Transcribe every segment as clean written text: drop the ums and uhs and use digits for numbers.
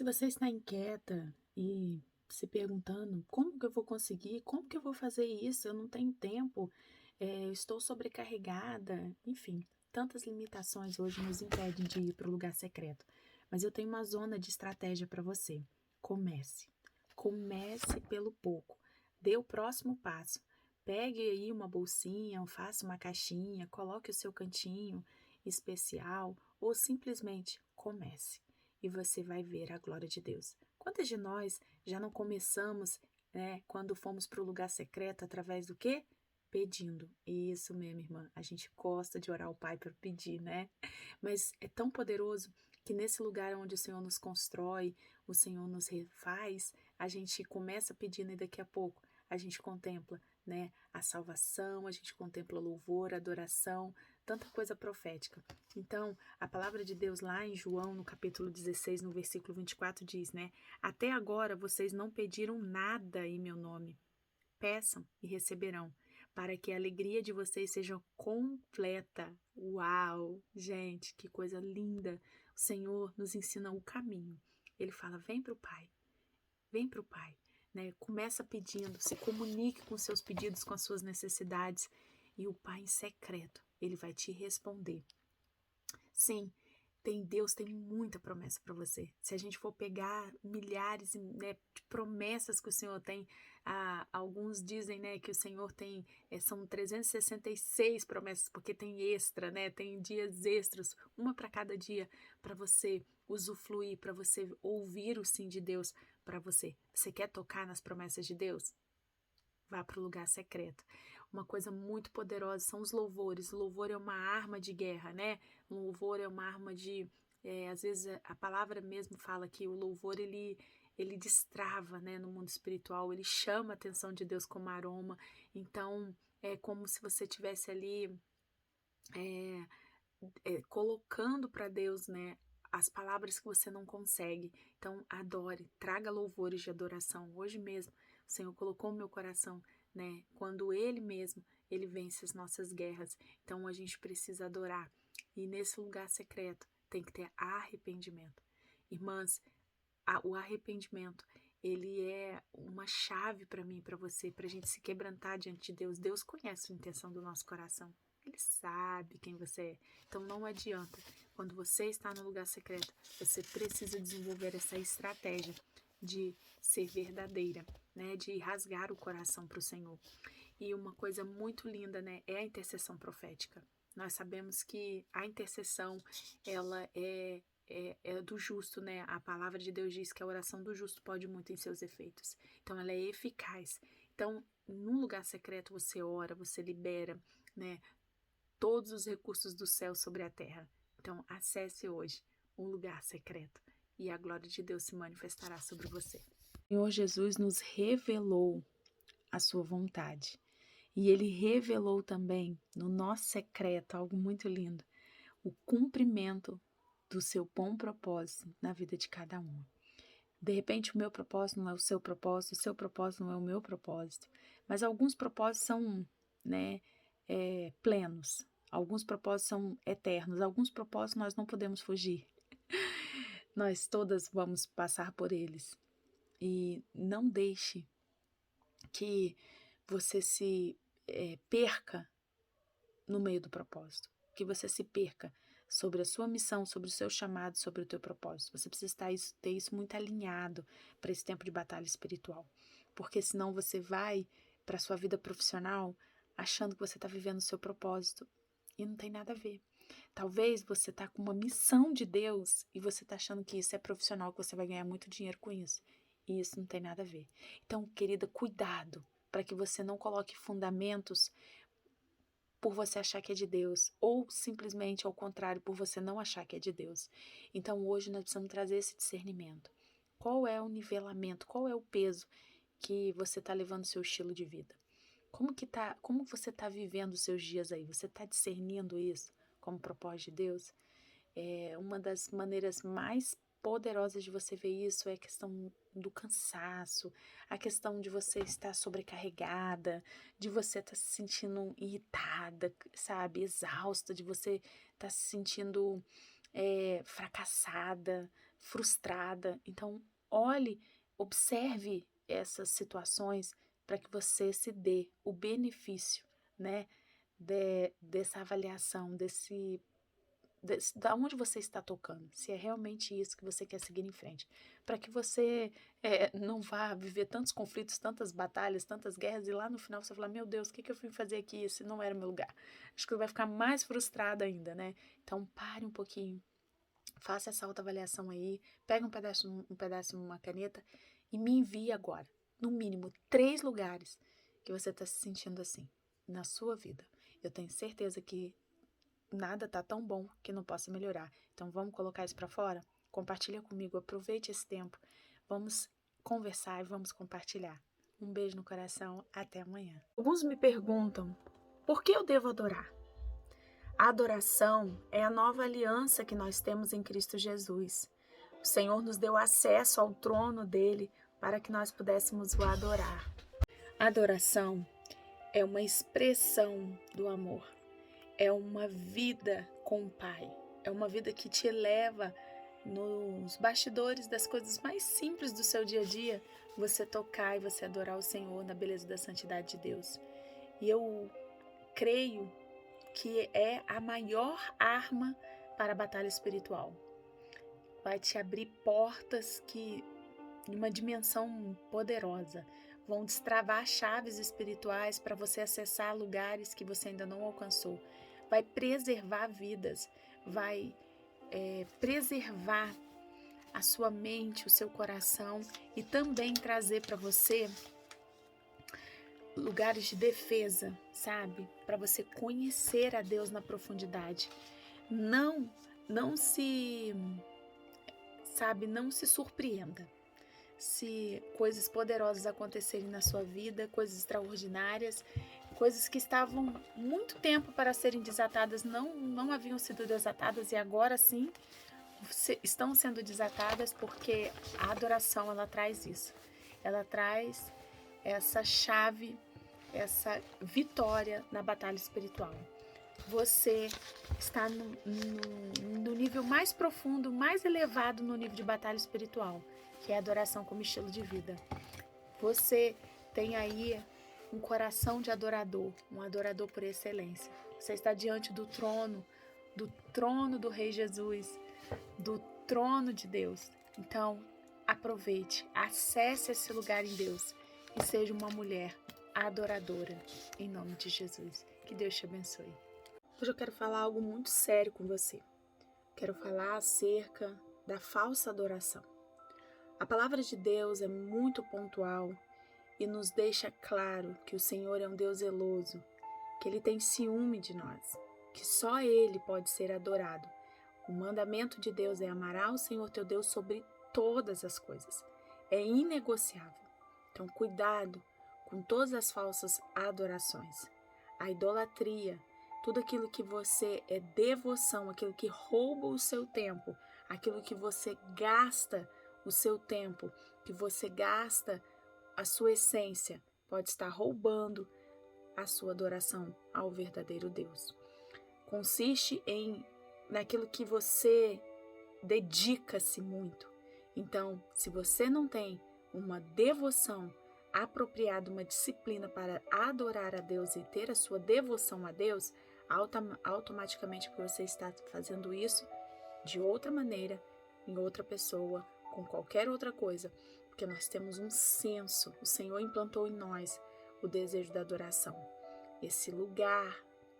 Se você está inquieta e se perguntando: "Como que eu vou conseguir? Como que eu vou fazer isso? Eu não tenho tempo, eu estou sobrecarregada", enfim, tantas limitações hoje nos impedem de ir para o lugar secreto. Mas eu tenho uma zona de estratégia para você. Comece. Comece pelo pouco. Dê o próximo passo. Pegue aí uma bolsinha, ou faça uma caixinha, coloque o seu cantinho especial ou simplesmente comece e você vai ver a glória de Deus. Quantas de nós já não começamos, né, quando fomos para o lugar secreto através do quê? Pedindo. Isso mesmo, irmã. A gente gosta de orar ao Pai para pedir, né? Mas é tão poderoso que nesse lugar onde o Senhor nos constrói, o Senhor nos refaz, a gente começa pedindo e daqui a pouco a gente contempla, né, a salvação, a gente contempla louvor, adoração, tanta coisa profética. Então, a palavra de Deus lá em João, no capítulo 16, no versículo 24, diz, né? Até agora vocês não pediram nada em meu nome. Peçam e receberão, para que a alegria de vocês seja completa. Uau! Gente, que coisa linda! O Senhor nos ensina o caminho. Ele fala: vem para o Pai, vem para o Pai. Né? Começa pedindo, se comunique com seus pedidos, com as suas necessidades, e o Pai em secreto, ele vai te responder. Sim, Deus tem muita promessa para você. Se a gente for pegar milhares, né, de promessas que o Senhor tem, alguns dizem, né, que o Senhor tem, são 366 promessas, porque tem extra, né, tem dias extras, uma para cada dia, para você usufruir, para você ouvir o sim de Deus para você. Você quer tocar nas promessas de Deus? Vá para o lugar secreto. Uma coisa muito poderosa são os louvores. O louvor é uma arma de guerra, né? O louvor é uma arma de. Às vezes a palavra mesmo fala que o louvor ele destrava, né, no mundo espiritual, ele chama a atenção de Deus como aroma. Então é como se você tivesse ali é, colocando para Deus, né, as palavras que você não consegue. Então, adore, traga louvores de adoração. Hoje mesmo, o Senhor colocou no meu coração, né, quando Ele mesmo, Ele vence as nossas guerras. Então, a gente precisa adorar. E nesse lugar secreto, tem que ter arrependimento. Irmãs, o arrependimento, ele é uma chave para mim e para você, para a gente se quebrantar diante de Deus. Deus conhece a intenção do nosso coração. Ele sabe quem você é. Então não adianta. Quando você está no lugar secreto, você precisa desenvolver essa estratégia de ser verdadeira, né? De rasgar o coração para o Senhor. E uma coisa muito linda, né? É a intercessão profética. Nós sabemos que a intercessão, ela é do justo, né? A palavra de Deus diz que a oração do justo pode muito em seus efeitos. Então, ela é eficaz. Então, num lugar secreto, você ora, você libera, né? Todos os recursos do céu sobre a terra. Então, acesse hoje um lugar secreto e a glória de Deus se manifestará sobre você. O Senhor Jesus nos revelou a sua vontade. E ele revelou também no nosso secreto algo muito lindo, o cumprimento do seu bom propósito na vida de cada um. De repente, o meu propósito não é o seu propósito não é o meu propósito, mas alguns propósitos são, né, plenos, alguns propósitos são eternos, alguns propósitos nós não podemos fugir. Nós todas vamos passar por eles. E não deixe que você se perca no meio do propósito, que você se perca sobre a sua missão, sobre o seu chamado, sobre o teu propósito. Você precisa ter isso muito alinhado para esse tempo de batalha espiritual, porque senão você vai para a sua vida profissional achando que você está vivendo o seu propósito e não tem nada a ver. Talvez você está com uma missão de Deus e você está achando que isso é profissional, que você vai ganhar muito dinheiro com isso. E isso não tem nada a ver. Então, querida, cuidado para que você não coloque fundamentos por você achar que é de Deus, ou simplesmente ao contrário, por você não achar que é de Deus. Então hoje nós precisamos trazer esse discernimento. Qual é o nivelamento, qual é o peso que você está levando o seu estilo de vida? Como você está vivendo os seus dias aí? Você está discernindo isso como propósito de Deus? Uma das maneiras mais poderosas de você ver isso é a questão do cansaço, a questão de você estar sobrecarregada, de você estar se sentindo irritada, sabe, exausta, de você estar se sentindo fracassada, frustrada. Então, olhe, observe essas situações para que você se dê o benefício, né, dessa avaliação, da onde você está tocando, se é realmente isso que você quer seguir em frente, para que você não vá viver tantos conflitos, tantas batalhas, tantas guerras, e lá no final você falar, meu Deus, o que eu fui fazer aqui? Esse não era o meu lugar. Acho que você vai ficar mais frustrada ainda, né? Então, pare um pouquinho, faça essa autoavaliação aí, pega um pedaço, uma caneta e me envie agora, no mínimo, 3 lugares que você está se sentindo assim, na sua vida. Eu tenho certeza que nada tá tão bom que não possa melhorar. Então vamos colocar isso para fora? Compartilha comigo, aproveite esse tempo. Vamos conversar e vamos compartilhar. Um beijo no coração, até amanhã. Alguns me perguntam, por que eu devo adorar? A adoração é a nova aliança que nós temos em Cristo Jesus. O Senhor nos deu acesso ao trono dele para que nós pudéssemos o adorar. A adoração é uma expressão do amor. É uma vida com o Pai. É uma vida que te eleva nos bastidores das coisas mais simples do seu dia a dia, você tocar e você adorar o Senhor na beleza da santidade de Deus. E eu creio que é a maior arma para a batalha espiritual. Vai te abrir portas que, de uma dimensão poderosa, vão destravar chaves espirituais para você acessar lugares que você ainda não alcançou. Vai preservar vidas, vai preservar a sua mente, o seu coração e também trazer para você lugares de defesa, sabe? Para você conhecer a Deus na profundidade. Não se surpreenda se coisas poderosas acontecerem na sua vida, coisas extraordinárias, coisas que estavam muito tempo para serem desatadas, não haviam sido desatadas e agora sim estão sendo desatadas, porque a adoração ela traz isso. Ela traz essa chave, essa vitória na batalha espiritual. Você está no nível mais profundo, mais elevado no nível de batalha espiritual, que é a adoração como estilo de vida. Você tem aí um coração de adorador, um adorador por excelência. Você está diante do trono do Rei Jesus, do trono de Deus. Então, aproveite, acesse esse lugar em Deus e seja uma mulher adoradora, em nome de Jesus. Que Deus te abençoe. Hoje eu quero falar algo muito sério com você. Quero falar acerca da falsa adoração. A palavra de Deus é muito pontual e nos deixa claro que o Senhor é um Deus zeloso, que Ele tem ciúme de nós, que só Ele pode ser adorado. O mandamento de Deus é amar o Senhor teu Deus sobre todas as coisas. É inegociável. Então, cuidado com todas as falsas adorações. A idolatria, tudo aquilo que você é devoção, aquilo que rouba o seu tempo, aquilo que você gasta o seu tempo, que você gasta a sua essência, pode estar roubando a sua adoração ao verdadeiro Deus. Consiste naquilo que você dedica-se muito. Então, se você não tem uma devoção apropriada, uma disciplina para adorar a Deus e ter a sua devoção a Deus, automaticamente porque você está fazendo isso de outra maneira, em outra pessoa, com qualquer outra coisa, porque nós temos um senso, o Senhor implantou em nós o desejo da adoração, esse lugar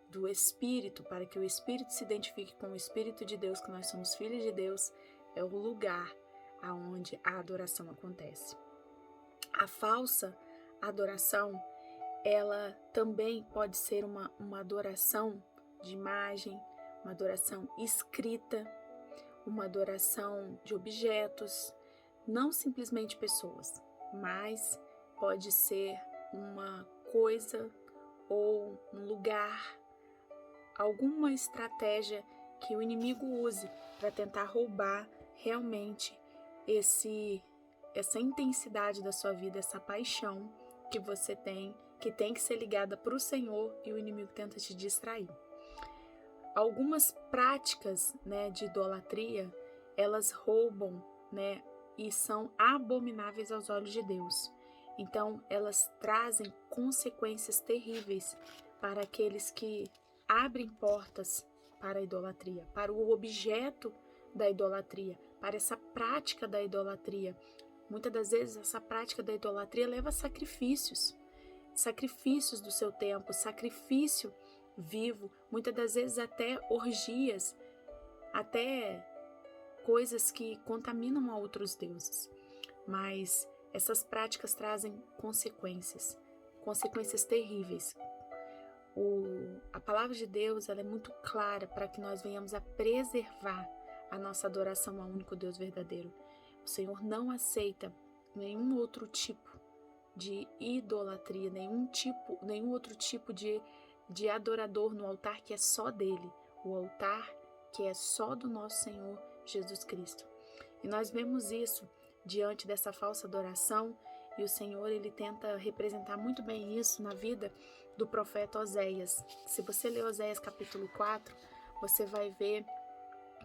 do Espírito, para que o Espírito se identifique com o Espírito de Deus, que nós somos filhos de Deus, é o lugar aonde a adoração acontece. A falsa adoração, ela também pode ser uma adoração de imagem, uma adoração escrita, uma adoração de objetos, não simplesmente pessoas, mas pode ser uma coisa ou um lugar, alguma estratégia que o inimigo use para tentar roubar realmente essa intensidade da sua vida, essa paixão que você tem, que tem que ser ligada para o Senhor, e o inimigo tenta te distrair. Algumas práticas, de idolatria, elas roubam, né, e são abomináveis aos olhos de Deus. Então, elas trazem consequências terríveis para aqueles que abrem portas para a idolatria, para o objeto da idolatria, para essa prática da idolatria. Muitas das vezes, essa prática da idolatria leva a sacrifícios do seu tempo, sacrifício vivo, muitas das vezes até orgias, até coisas que contaminam a outros deuses. Mas essas práticas trazem consequências terríveis. A palavra de Deus, ela é muito clara para que nós venhamos a preservar a nossa adoração ao único Deus verdadeiro. O Senhor não aceita nenhum outro tipo de idolatria, nenhum outro tipo de adorador no altar que é só dele, o altar que é só do nosso Senhor Jesus Cristo. E nós vemos isso diante dessa falsa adoração, e o Senhor, ele tenta representar muito bem isso na vida do profeta Oséias. Se você ler Oséias capítulo 4, você vai ver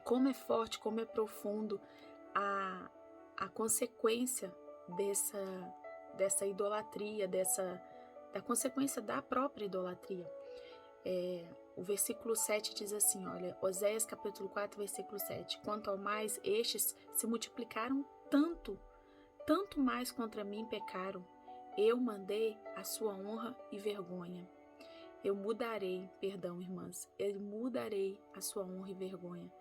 como é forte, como é profundo a consequência dessa idolatria, da consequência da própria idolatria. O versículo 7 diz assim, olha, Oséias capítulo 4, versículo 7. Quanto ao mais, estes se multiplicaram tanto mais contra mim pecaram. Eu mandei a sua honra e vergonha. Eu mudarei, perdão, irmãs, eu mudarei a sua honra e vergonha.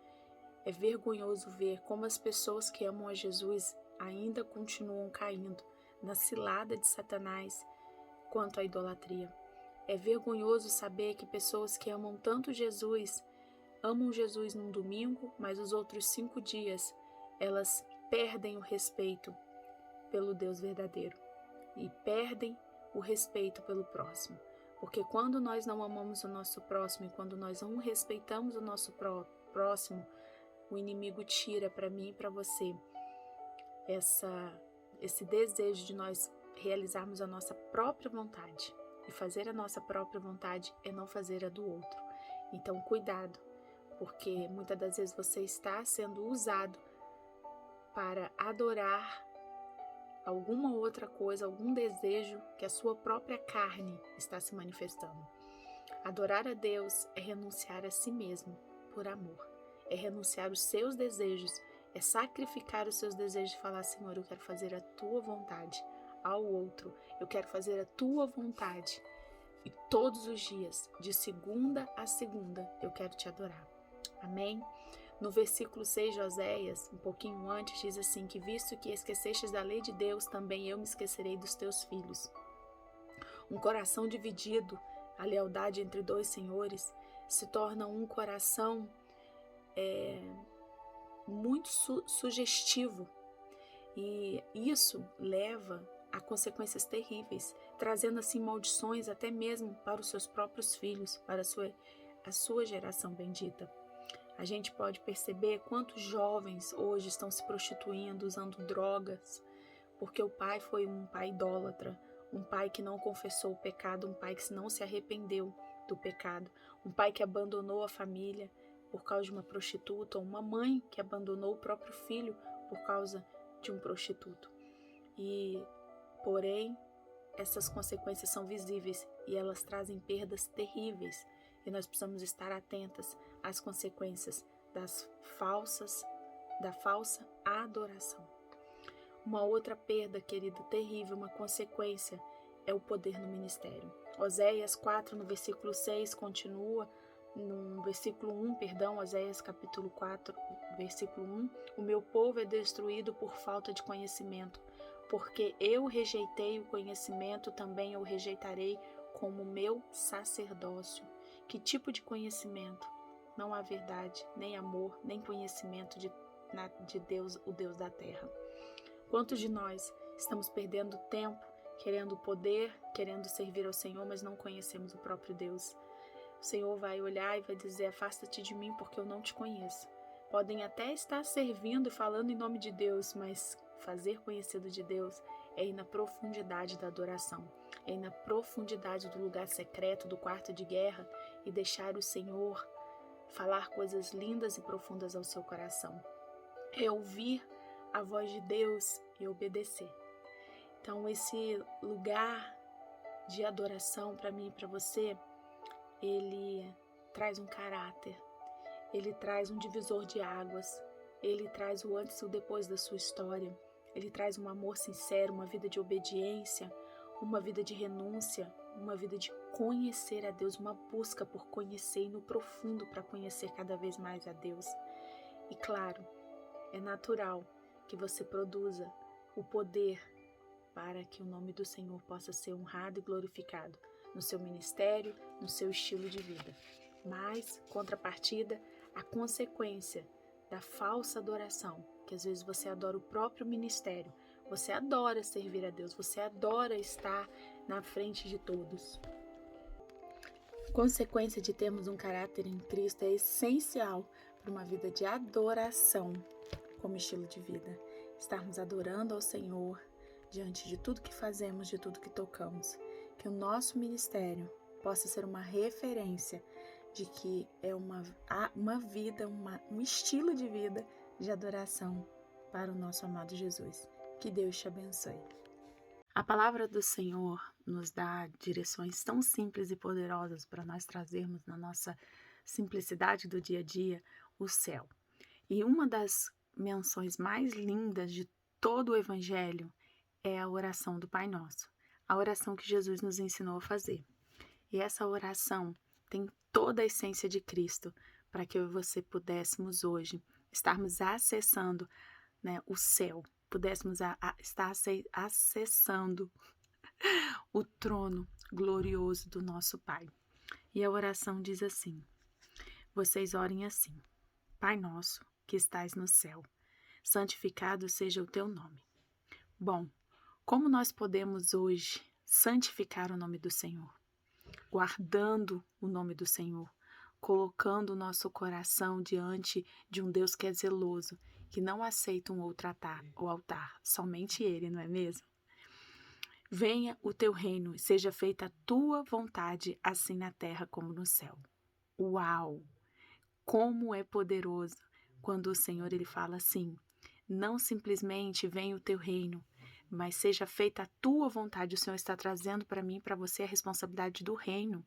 É vergonhoso ver como as pessoas que amam a Jesus ainda continuam caindo na cilada de Satanás quanto à idolatria. É vergonhoso saber que pessoas que amam tanto Jesus, amam Jesus num domingo, mas os outros 5 dias elas perdem o respeito pelo Deus verdadeiro e perdem o respeito pelo próximo. Porque quando nós não amamos o nosso próximo e quando nós não respeitamos o nosso próximo, o inimigo tira para mim e para você esse desejo de nós realizarmos a nossa própria vontade. E fazer a nossa própria vontade é não fazer a do outro. Então, cuidado, porque muitas das vezes você está sendo usado para adorar alguma outra coisa, algum desejo que a sua própria carne está se manifestando. Adorar a Deus é renunciar a si mesmo por amor. É renunciar os seus desejos, é sacrificar os seus desejos e falar, Senhor, eu quero fazer a tua vontade ao outro. Eu quero fazer a tua vontade. E todos os dias, de segunda a segunda, eu quero te adorar. Amém? No versículo 6 de Oséias, um pouquinho antes, diz assim, que visto que esquecestes da lei de Deus, também eu me esquecerei dos teus filhos. Um coração dividido, a lealdade entre 2 senhores, se torna um coração muito sugestivo. E isso leva a consequências terríveis, trazendo assim maldições até mesmo para os seus próprios filhos, para a sua geração bendita. A gente pode perceber quantos jovens hoje estão se prostituindo, usando drogas, porque o pai foi um pai idólatra, um pai que não confessou o pecado, um pai que não se arrependeu do pecado, um pai que abandonou a família por causa de uma prostituta, ou uma mãe que abandonou o próprio filho por causa de um prostituto. Porém, essas consequências são visíveis e elas trazem perdas terríveis. E nós precisamos estar atentas às consequências da falsa adoração. Uma outra perda, querida, terrível, uma consequência, é o poder no ministério. Oséias 4, no versículo 6, continua, no versículo 1, Oséias capítulo 4, versículo 1, o meu povo é destruído por falta de conhecimento, porque eu rejeitei o conhecimento, também eu rejeitarei como meu sacerdócio. Que tipo de conhecimento? Não há verdade, nem amor, nem conhecimento de Deus, o Deus da terra. Quantos de nós estamos perdendo tempo, querendo poder, querendo servir ao Senhor, mas não conhecemos o próprio Deus? O Senhor vai olhar e vai dizer, afasta-te de mim porque eu não te conheço. Podem até estar servindo e falando em nome de Deus, mas fazer conhecido de Deus é ir na profundidade da adoração, é ir na profundidade do lugar secreto, do quarto de guerra e deixar o Senhor falar coisas lindas e profundas ao seu coração. é ouvir a voz de Deus e obedecer. Então, esse lugar de adoração para mim e para você, ele traz um caráter, ele traz um divisor de águas, ele traz o antes e o depois da sua história, ele traz um amor sincero, uma vida de obediência, uma vida de renúncia, uma vida de conhecer a Deus, uma busca por conhecer e no profundo para conhecer cada vez mais a Deus. E claro, é natural que você produza o poder para que o nome do Senhor possa ser honrado e glorificado no seu ministério, no seu estilo de vida. Mas, contrapartida, a consequência da falsa adoração, que às vezes você adora o próprio ministério, você adora servir a Deus, você adora estar na frente de todos. Consequência de termos um caráter em Cristo é essencial para uma vida de adoração como estilo de vida. Estarmos adorando ao Senhor diante de tudo que fazemos, de tudo que tocamos. Que o nosso ministério possa ser uma referência de que é uma vida, um estilo de vida de adoração para o nosso amado Jesus. Que Deus te abençoe. A palavra do Senhor nos dá direções tão simples e poderosas para nós trazermos na nossa simplicidade do dia a dia o céu. E uma das menções mais lindas de todo o Evangelho é a oração do Pai Nosso, a oração que Jesus nos ensinou a fazer. E essa oração tem toda a essência de Cristo para que eu e você pudéssemos hoje estarmos acessando, o céu, pudéssemos estar acessando o trono glorioso do nosso Pai. E a oração diz assim: vocês orem assim: Pai nosso que estais no céu, santificado seja o teu nome. Bom, como nós podemos hoje santificar o nome do Senhor? Guardando o nome do Senhor, colocando o nosso coração diante de um Deus que é zeloso, que não aceita um outro altar, somente Ele, não é mesmo? Venha o teu reino, seja feita a tua vontade, assim na terra como no céu. Uau! Como é poderoso quando o Senhor ele fala assim: não simplesmente venha o teu reino, mas seja feita a tua vontade. O Senhor está trazendo para mim e para você a responsabilidade do reino.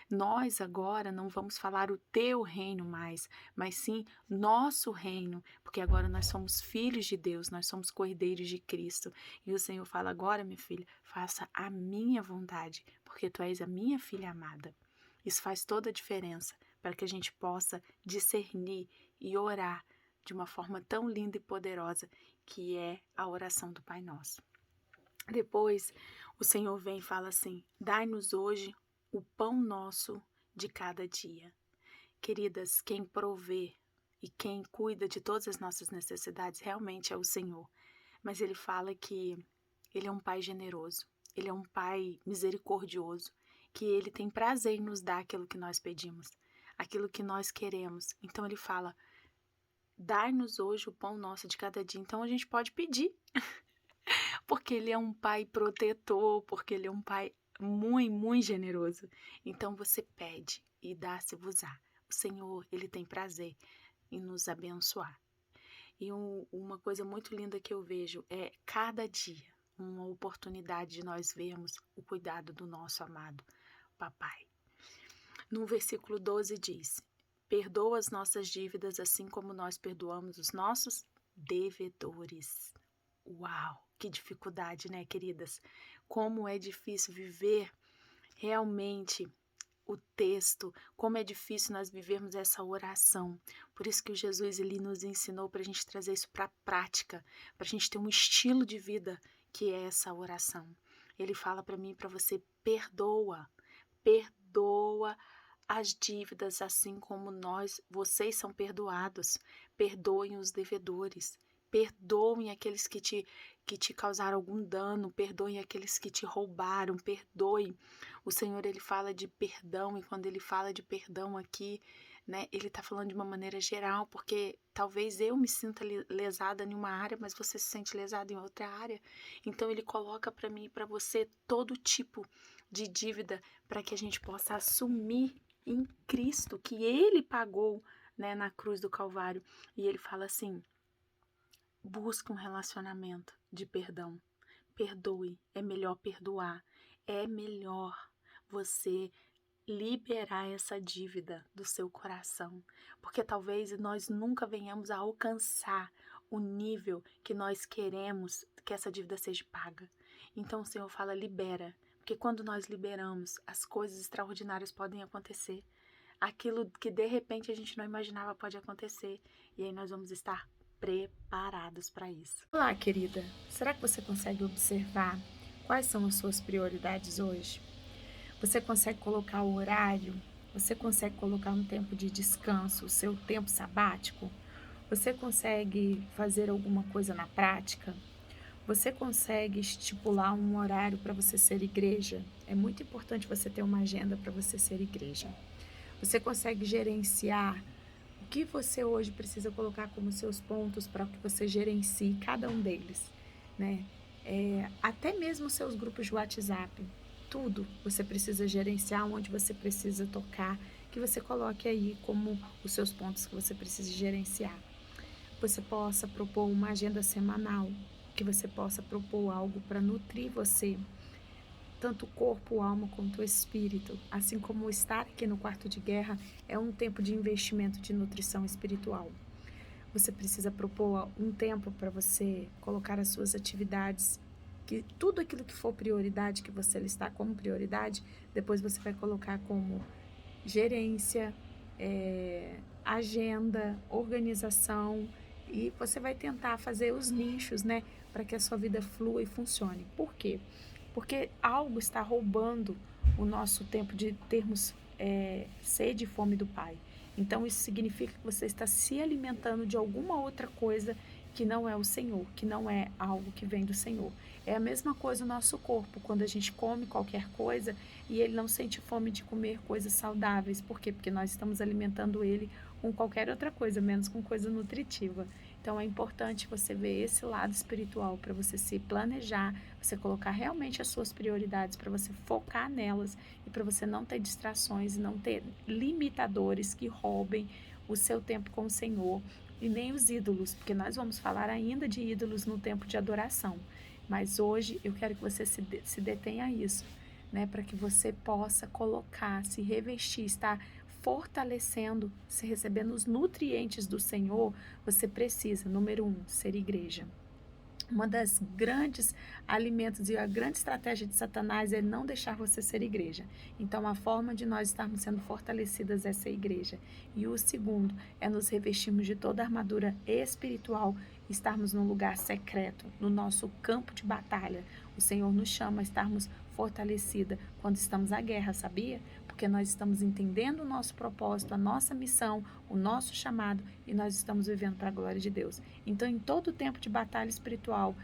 Nós agora não vamos falar o teu reino mais, mas sim nosso reino, porque agora nós somos filhos de Deus, nós somos cordeiros de Cristo. E o Senhor fala: agora, minha filha, faça a minha vontade, porque tu és a minha filha amada. Isso faz toda a diferença para que a gente possa discernir e orar de uma forma tão linda e poderosa que é a oração do Pai Nosso. Depois, o Senhor vem e fala assim: dai-nos hoje o pão nosso de cada dia. Queridas, quem provê e quem cuida de todas as nossas necessidades realmente é o Senhor. Mas Ele fala que Ele é um Pai generoso, Ele é um Pai misericordioso, que Ele tem prazer em nos dar aquilo que nós pedimos, aquilo que nós queremos. Então Ele fala: dai-nos hoje o pão nosso de cada dia. Então a gente pode pedir, porque Ele é um Pai protetor, porque Ele é um Pai muito, muito generoso. Então você pede e dá-se-vos-á. O Senhor, Ele tem prazer em nos abençoar. E uma coisa muito linda que eu vejo é cada dia uma oportunidade de nós vermos o cuidado do nosso amado Papai. No versículo 12 diz: perdoa as nossas dívidas assim como nós perdoamos os nossos devedores. Uau, que dificuldade, né, queridas? Como é difícil viver realmente o texto, como é difícil nós vivermos essa oração. Por isso que o Jesus ele nos ensinou para a gente trazer isso para a prática, para a gente ter um estilo de vida que é essa oração. Ele fala para mim e para você: perdoa as dívidas assim como vocês são perdoados. Perdoem os devedores. Perdoem aqueles que te causaram algum dano, perdoem aqueles que te roubaram, perdoem. O Senhor, ele fala de perdão, e quando ele fala de perdão aqui, ele está falando de uma maneira geral, porque talvez eu me sinta lesada em uma área, mas você se sente lesado em outra área. Então, ele coloca para mim e para você todo tipo de dívida para que a gente possa assumir em Cristo, que ele pagou, na cruz do Calvário. E ele fala assim: Busque um relacionamento de perdão. Perdoe, é melhor perdoar. É melhor você liberar essa dívida do seu coração, porque talvez nós nunca venhamos a alcançar o nível que nós queremos que essa dívida seja paga. Então o Senhor fala: libera, porque quando nós liberamos, as coisas extraordinárias podem acontecer. Aquilo que de repente a gente não imaginava pode acontecer, e aí nós vamos estar preparados para isso. Olá, querida. Será que você consegue observar quais são as suas prioridades hoje? Você consegue colocar o horário? Você consegue colocar um tempo de descanso, o seu tempo sabático? Você consegue fazer alguma coisa na prática? Você consegue estipular um horário para você ser igreja? É muito importante você ter uma agenda para você ser igreja. Você consegue gerenciar o que você hoje precisa colocar como seus pontos para que você gerencie cada um deles, né? Até mesmo seus grupos de WhatsApp, tudo você precisa gerenciar, onde você precisa tocar, que você coloque aí como os seus pontos que você precisa gerenciar. Você possa propor uma agenda semanal, que você possa propor algo para nutrir você, tanto o corpo, a alma quanto o espírito, assim como estar aqui no quarto de guerra é um tempo de investimento de nutrição espiritual. Você precisa propor um tempo para você colocar as suas atividades, que tudo aquilo que for prioridade, que você listar como prioridade, depois você vai colocar como gerência, agenda, organização, e você vai tentar fazer os nichos, né, para que a sua vida flua e funcione. Por quê? Porque algo está roubando o nosso tempo de termos sede e fome do Pai. Então isso significa que você está se alimentando de alguma outra coisa que não é o Senhor, que não é algo que vem do Senhor. É a mesma coisa o nosso corpo, quando a gente come qualquer coisa e ele não sente fome de comer coisas saudáveis. Por quê? Porque nós estamos alimentando ele com qualquer outra coisa, menos com coisa nutritiva. Então é importante você ver esse lado espiritual para você se planejar, você colocar realmente as suas prioridades, para você focar nelas e para você não ter distrações, não ter limitadores que roubem o seu tempo com o Senhor e nem os ídolos, porque nós vamos falar ainda de ídolos no tempo de adoração. Mas hoje eu quero que você se detenha a isso, né, para que você possa colocar, se revestir, estar fortalecendo, se recebendo os nutrientes do Senhor. Você precisa, número 1, ser igreja. Uma das grandes alimentos e a grande estratégia de Satanás é não deixar você ser igreja. Então, a forma de nós estarmos sendo fortalecidas é ser igreja. E o segundo é nos revestirmos de toda a armadura espiritual, estarmos num lugar secreto, no nosso campo de batalha. O Senhor nos chama a estarmos fortalecida quando estamos à guerra, sabia? Porque nós estamos entendendo o nosso propósito, a nossa missão, o nosso chamado, e nós estamos vivendo para a glória de Deus. Então, em todo tempo de batalha espiritual,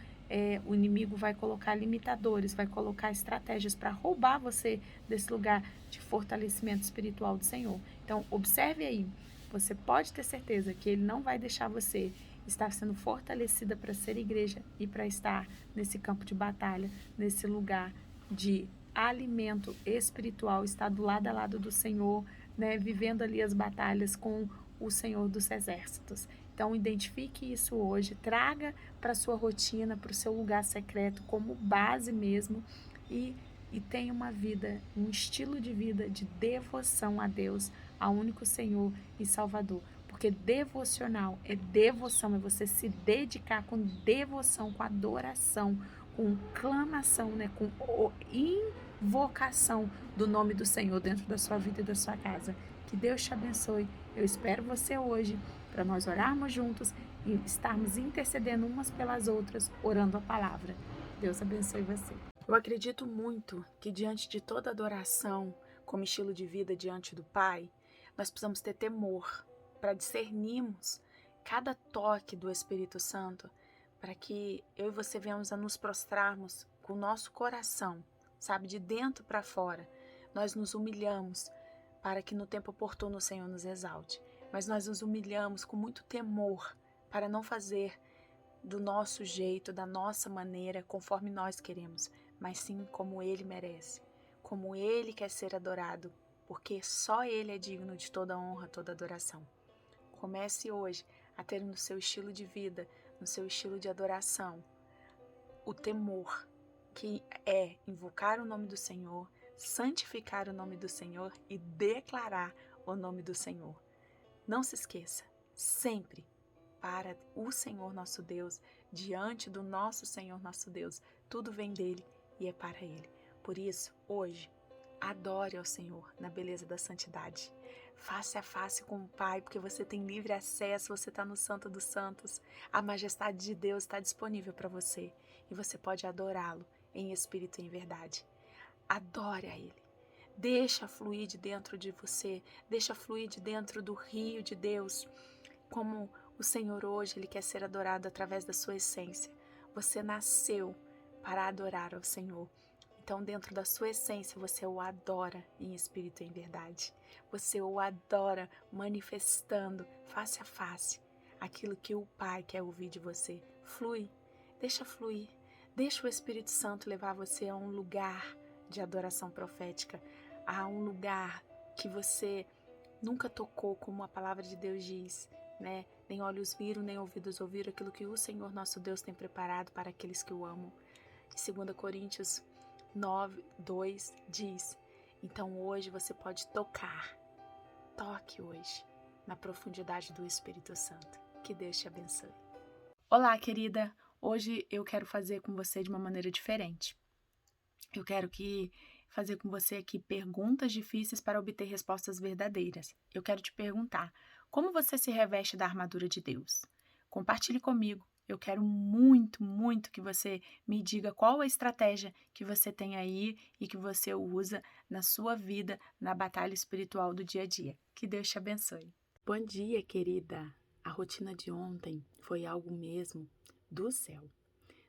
o inimigo vai colocar limitadores, vai colocar estratégias para roubar você desse lugar de fortalecimento espiritual do Senhor. Então, observe aí, você pode ter certeza que ele não vai deixar você estar sendo fortalecida para ser igreja e para estar nesse campo de batalha, nesse lugar de alimento espiritual, estar do lado a lado do Senhor, né, vivendo ali as batalhas com o Senhor dos Exércitos. Então, identifique isso hoje, traga para a sua rotina, para o seu lugar secreto, como base mesmo, e tenha uma vida, um estilo de vida de devoção a Deus, ao único Senhor e Salvador. Porque devocional é devoção, é você se dedicar com devoção, com adoração, com clamação, né, com invocação do nome do Senhor dentro da sua vida e da sua casa. Que Deus te abençoe. Eu espero você hoje para nós orarmos juntos e estarmos intercedendo umas pelas outras, orando a palavra. Deus abençoe você. Eu acredito muito que diante de toda adoração, como estilo de vida diante do Pai, nós precisamos ter temor para discernirmos cada toque do Espírito Santo, para que eu e você venhamos a nos prostrarmos com o nosso coração, sabe, de dentro para fora. Nós nos humilhamos para que no tempo oportuno o Senhor nos exalte. Mas nós nos humilhamos com muito temor para não fazer do nosso jeito, da nossa maneira, conforme nós queremos, mas sim como Ele merece, como Ele quer ser adorado, porque só Ele é digno de toda honra, toda adoração. Comece hoje a ter no seu estilo de vida, no seu estilo de adoração, o temor, que é invocar o nome do Senhor, santificar o nome do Senhor e declarar o nome do Senhor. Não se esqueça, sempre para o Senhor nosso Deus, diante do nosso Senhor nosso Deus, tudo vem dele e é para ele. Por isso, hoje, adore ao Senhor na beleza da santidade. Face a face com o Pai, porque você tem livre acesso, você está no Santo dos Santos. A majestade de Deus está disponível para você e você pode adorá-lo em espírito e em verdade. Adore a Ele. Deixa fluir de dentro de você, deixa fluir de dentro do rio de Deus. Como o Senhor hoje, Ele quer ser adorado através da sua essência. Você nasceu para adorar ao Senhor. Então, dentro da sua essência, você o adora em espírito e em verdade. Você o adora manifestando face a face aquilo que o Pai quer ouvir de você. Flui, deixa fluir. Deixa o Espírito Santo levar você a um lugar de adoração profética, a um lugar que você nunca tocou, como a palavra de Deus diz, né? Nem olhos viram, nem ouvidos ouviram aquilo que o Senhor nosso Deus tem preparado para aqueles que o amam. Em 2 Coríntios 9:2 diz: então hoje você pode tocar. Toque hoje na profundidade do Espírito Santo. Que Deus te abençoe. Olá, querida. Hoje eu quero fazer com você de uma maneira diferente. Eu quero fazer com você aqui perguntas difíceis para obter respostas verdadeiras. Eu quero te perguntar: como você se reveste da armadura de Deus? Compartilhe comigo. Eu quero muito, muito que você me diga qual a estratégia que você tem aí e que você usa na sua vida, na batalha espiritual do dia a dia. Que Deus te abençoe. Bom dia, querida. A rotina de ontem foi algo mesmo do céu.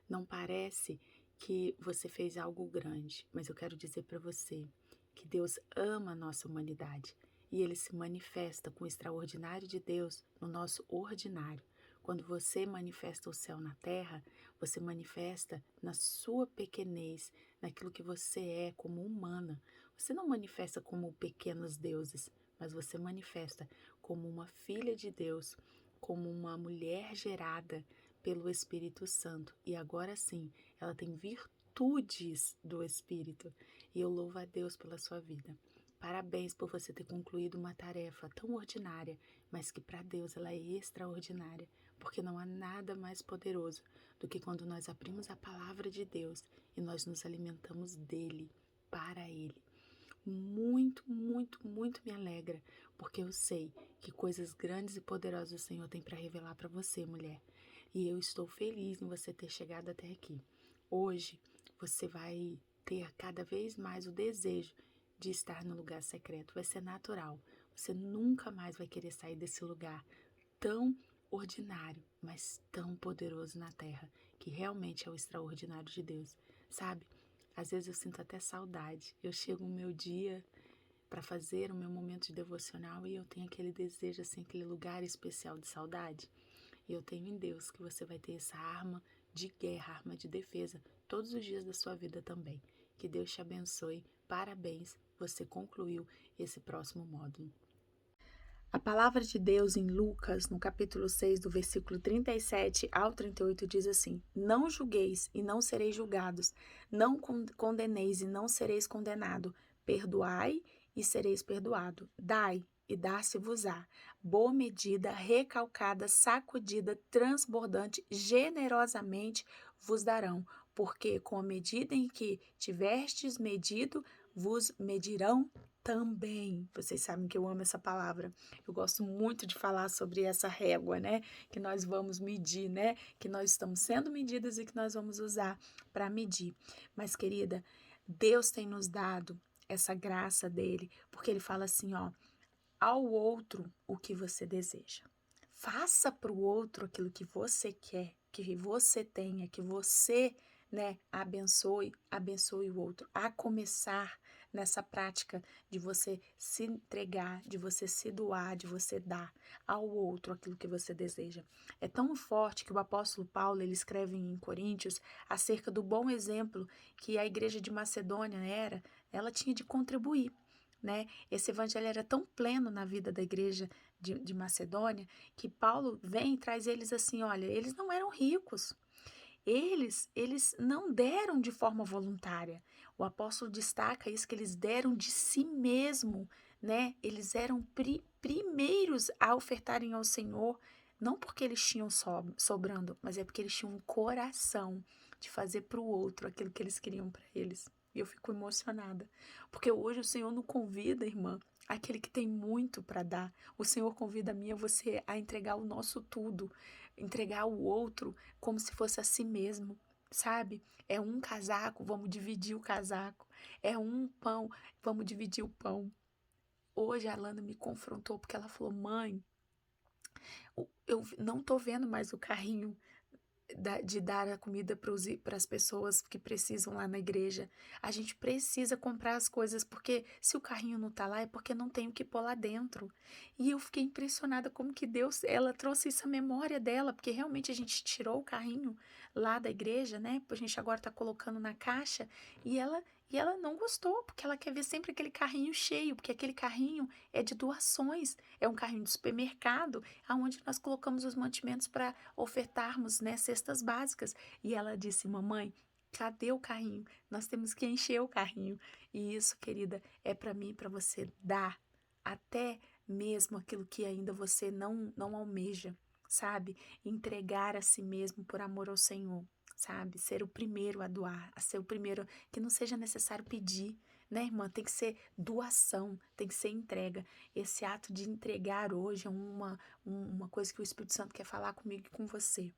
Não parece que você fez algo grande, mas eu quero dizer para você que Deus ama a nossa humanidade e Ele se manifesta com o extraordinário de Deus no nosso ordinário. Quando você manifesta o céu na terra, você manifesta na sua pequenez, naquilo que você é como humana. Você não manifesta como pequenos deuses, mas você manifesta como uma filha de Deus, como uma mulher gerada pelo Espírito Santo. E agora sim, ela tem virtudes do Espírito. E eu louvo a Deus pela sua vida. Parabéns por você ter concluído uma tarefa tão ordinária, mas que para Deus ela é extraordinária, porque não há nada mais poderoso do que quando nós abrimos a palavra de Deus e nós nos alimentamos dele, para ele. Muito, muito, muito me alegra, porque eu sei que coisas grandes e poderosas o Senhor tem para revelar para você, mulher. E eu estou feliz em você ter chegado até aqui. Hoje você vai ter cada vez mais o desejo de estar no lugar secreto. Vai ser natural. Você nunca mais vai querer sair desse lugar tão ordinário, mas tão poderoso na terra, que realmente é o extraordinário de Deus. Sabe? Às vezes eu sinto até saudade. Eu chego no meu dia para fazer o meu momento de devocional e eu tenho aquele desejo, assim, aquele lugar especial de saudade. E eu tenho em Deus que você vai ter essa arma de guerra, arma de defesa, todos os dias da sua vida também. Que Deus te abençoe. Parabéns, você concluiu esse próximo módulo. A palavra de Deus em Lucas, no capítulo 6, do versículo 37 ao 38, diz assim: não julgueis e não sereis julgados, não condeneis e não sereis condenado, perdoai e sereis perdoado, dai e dar-se-vos-á, boa medida, recalcada, sacudida, transbordante, generosamente vos darão, porque com a medida em que tiverstes medido, vos medirão também. Vocês sabem que eu amo essa palavra. Eu gosto muito de falar sobre essa régua, né? Que nós vamos medir, né? Que nós estamos sendo medidas e que nós vamos usar para medir. Mas, querida, Deus tem nos dado essa graça dele, porque ele fala assim, ó: ao outro o que você deseja. Faça para o outro aquilo que você quer, que você tenha, que você, né, abençoe o outro. A começar nessa prática de você se entregar, de você se doar, de você dar ao outro aquilo que você deseja. É tão forte que o apóstolo Paulo, ele escreve em Coríntios acerca do bom exemplo que a igreja de Macedônia ela tinha de contribuir. né? Esse evangelho era tão pleno na vida da igreja de Macedônia, que Paulo vem e traz eles assim, olha, eles não eram ricos, eles não deram de forma voluntária. O apóstolo destaca isso, que eles deram de si mesmo, né? Eles eram primeiros a ofertarem ao Senhor, não porque eles tinham sobrando, mas é porque eles tinham um coração de fazer para o outro aquilo que eles queriam para eles. E eu fico emocionada, porque hoje o Senhor não convida, irmã, aquele que tem muito para dar. O Senhor convida a mim e a você a entregar o nosso tudo, entregar o outro como se fosse a si mesmo, sabe? É um casaco, vamos dividir o casaco. É um pão, vamos dividir o pão. Hoje a Alana me confrontou porque ela falou: mãe, eu não tô vendo mais o carrinho de dar a comida para as pessoas que precisam lá na igreja. A gente precisa comprar as coisas, porque se o carrinho não tá lá, é porque não tem o que pôr lá dentro. E eu fiquei impressionada como que Deus, ela trouxe essa memória dela, porque realmente a gente tirou o carrinho lá da igreja, né? A gente agora tá colocando na caixa, e ela não gostou, porque ela quer ver sempre aquele carrinho cheio, porque aquele carrinho é de doações, é um carrinho de supermercado, aonde nós colocamos os mantimentos para ofertarmos, né, cestas básicas. E ela disse: mamãe, cadê o carrinho? Nós temos que encher o carrinho. E isso, querida, é para mim e para você dar até mesmo aquilo que ainda você não almeja, sabe? Entregar a si mesmo por amor ao Senhor, sabe? Ser o primeiro a doar, a ser o primeiro, que não seja necessário pedir, né, irmã? Tem que ser doação, tem que ser entrega. Esse ato de entregar hoje é uma coisa que o Espírito Santo quer falar comigo e com você.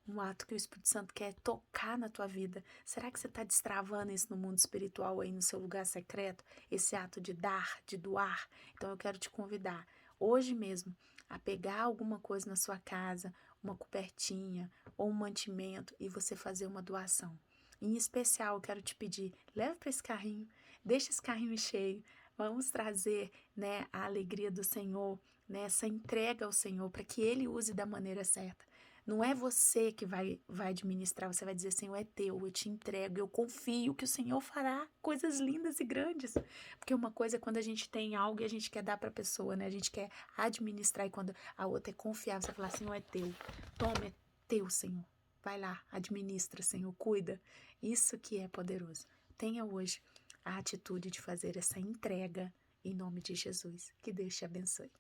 Um ato que o Espírito Santo quer tocar na tua vida. Será que você está destravando isso no mundo espiritual aí no seu lugar secreto? Esse ato de dar, de doar? Então eu quero te convidar, hoje mesmo, a pegar alguma coisa na sua casa, uma cobertinha ou um mantimento e você fazer uma doação. Em especial, eu quero te pedir, leve para esse carrinho, deixa esse carrinho cheio. Vamos trazer, né, a alegria do Senhor, né, essa entrega ao Senhor, para que Ele use da maneira certa. Não é você que vai administrar, você vai dizer: Senhor, é teu, eu te entrego, eu confio que o Senhor fará coisas lindas e grandes. Porque uma coisa é quando a gente tem algo e a gente quer dar para a pessoa, né? A gente quer administrar, e quando a outra é confiável, você fala: Senhor, é teu, toma, é teu, Senhor. Vai lá, administra, Senhor, cuida. Isso que é poderoso. Tenha hoje a atitude de fazer essa entrega em nome de Jesus. Que Deus te abençoe.